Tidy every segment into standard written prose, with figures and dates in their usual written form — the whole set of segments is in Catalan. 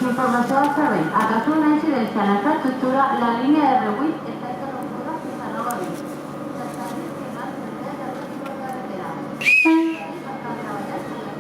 Informació del servei. A causa d'una incidència en la infraestructura, la línia R8 està interrompuda fins a nou avís. S'està gestionant el dret de tot tipus de carretera. Està treballant en la seva resolució.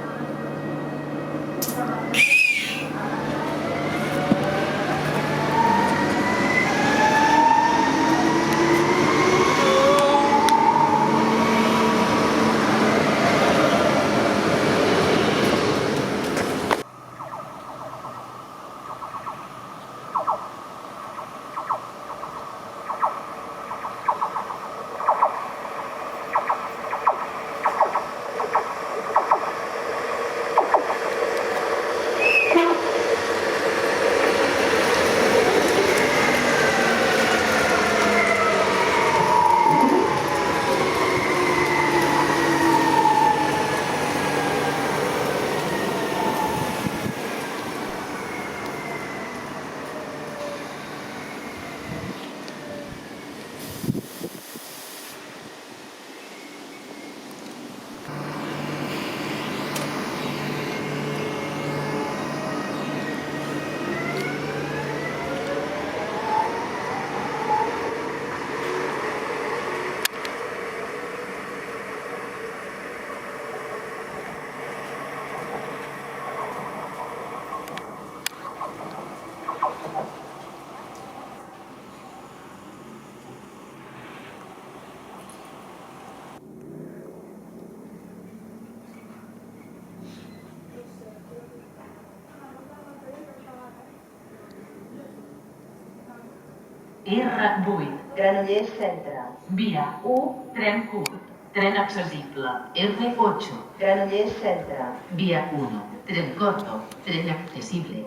R8, Granollers Centre. via 1, tren curt, tren accesible. R8, Granollers Centre. vía 1, tren corto, tren accesible.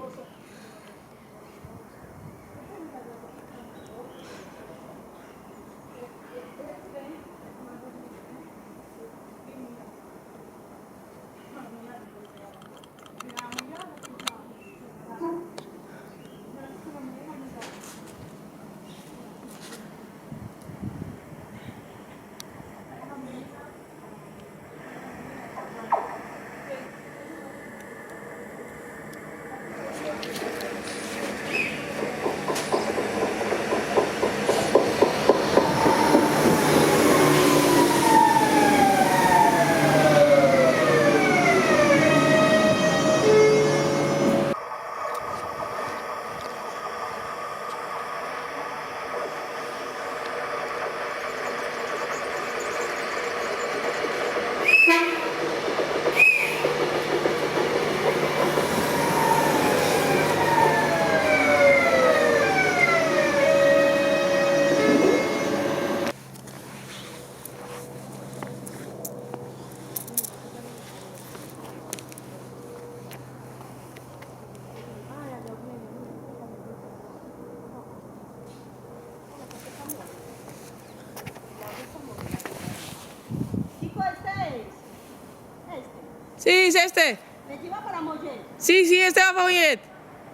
Sí, es este. ¿Me lleva para Mollet? Sí, este va para Mollet.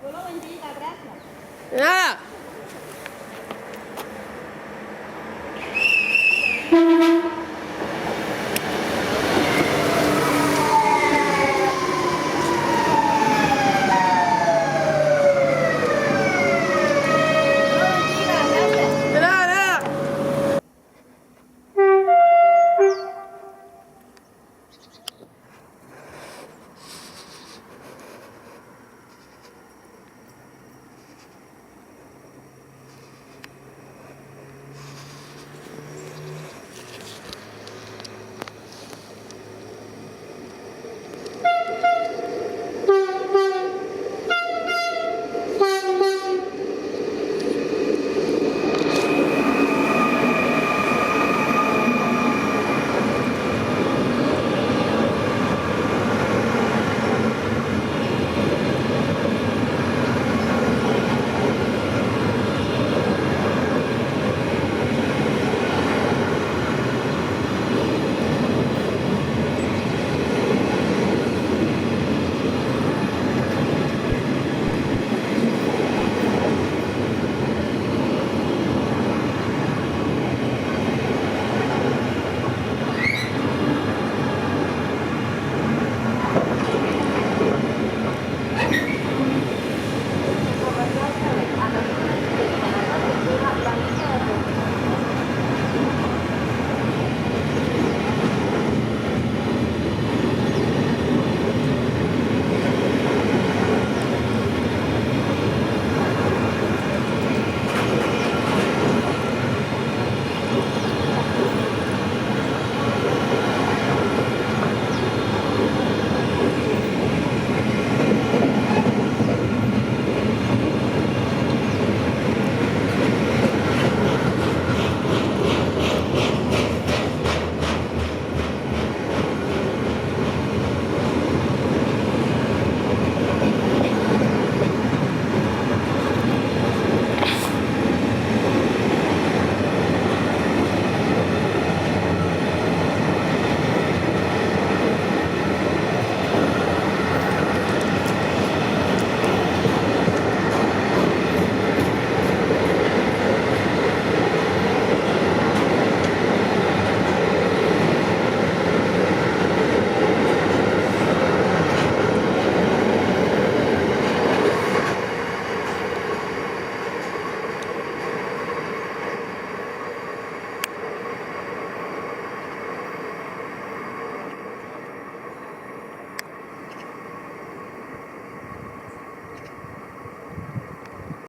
Yo lo bendiga, gracias. De nada.